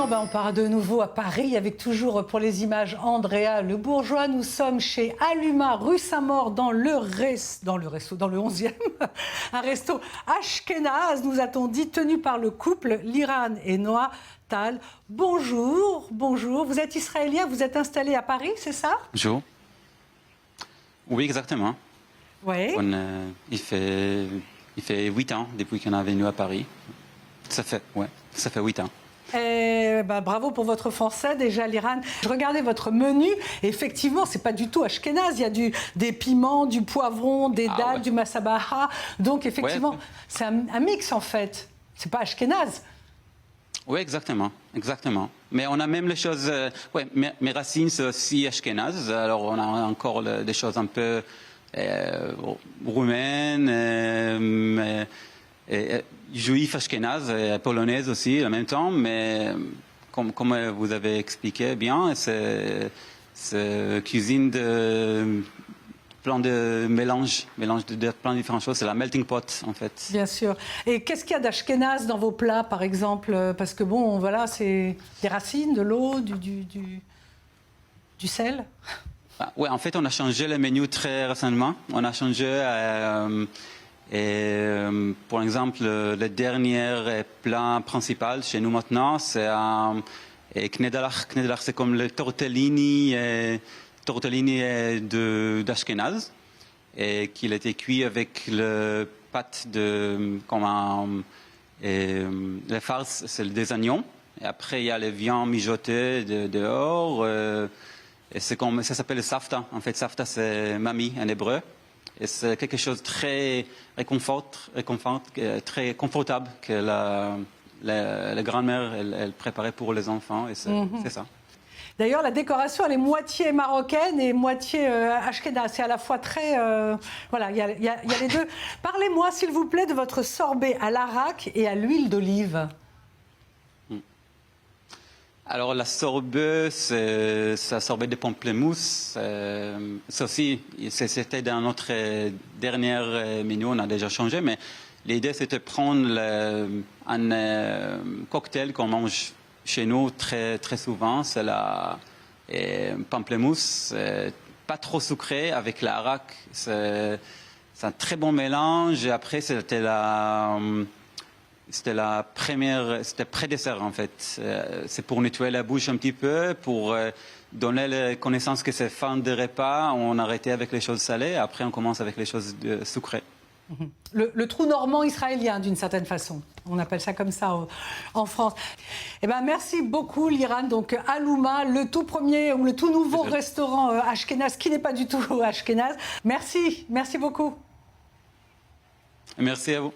maintenant, on part de nouveau à Paris avec toujours pour les images Andrea Le Bourgeois. Nous sommes chez Aluma, rue Saint-Maur, dans le 11e, un resto ashkénaze, nous a-t-on dit, tenu par le couple Liran et Noah Tal. Bonjour, bonjour. Vous êtes israélien, vous êtes installé à Paris, c'est ça? Bonjour. Oui, exactement. Oui. Il fait 8 ans depuis qu'on est venu à Paris. Ça fait 8 ans. Bravo pour votre français déjà, Liran. Je regardais votre menu et effectivement, c'est pas du tout ashkénaze. Il y a des piments, du poivron, des dattes, du massabaha. Donc effectivement, c'est un mix en fait. C'est pas ashkénaze. Oui, exactement. Mais on a même les choses... mes racines, c'est aussi ashkénaze. Alors on a encore des choses un peu roumaines, juif ashkénaze et polonaise aussi en même temps, mais comme vous avez expliqué bien, c'est cuisine de plein de mélange de plein de différentes choses, c'est la melting pot en fait. Bien sûr. Et qu'est-ce qu'il y a d'ashkénaze dans vos plats par exemple? Parce que bon, voilà, c'est des racines, de l'eau, du sel. Oui, en fait, on a changé le menu très récemment. On a changé... pour exemple, le dernier plat principal chez nous maintenant, c'est un knedlach. Knedlach, c'est comme le tortellini d'Ashkenaz, et qu'il a été cuit avec le pâte la farce, c'est des oignons. Et après, il y a les viandes mijotées dehors. Et ça s'appelle le safta. En fait, safta, c'est mamie en hébreu. Et c'est quelque chose de très très confortable que la grand-mère elle préparait pour les enfants. Et c'est ça. D'ailleurs, la décoration, elle est moitié marocaine et moitié ashkénaze. C'est à la fois très... voilà, il y a les deux. Parlez-moi, s'il vous plaît, de votre sorbet à l'arak et à l'huile d'olive. Alors, la sorbet, c'est un sorbet de pamplemousse. Ça aussi, c'était dans notre dernier menu, on a déjà changé, mais l'idée, c'était de prendre un cocktail qu'on mange chez nous très, très souvent. C'est la pamplemousse, pas trop sucré, avec l'arak. C'est un très bon mélange. Et après, c'était pré-dessert en fait. C'est pour nettoyer la bouche un petit peu, pour donner la connaissance que c'est fin de repas. On arrêtait avec les choses salées, après on commence avec les choses sucrées. Le trou normand israélien, d'une certaine façon. On appelle ça comme ça en France. Eh ben, merci beaucoup, Liran. Donc, Aluma, le tout premier ou le tout nouveau restaurant ashkénaze, qui n'est pas du tout ashkénaze. Merci beaucoup. Merci à vous.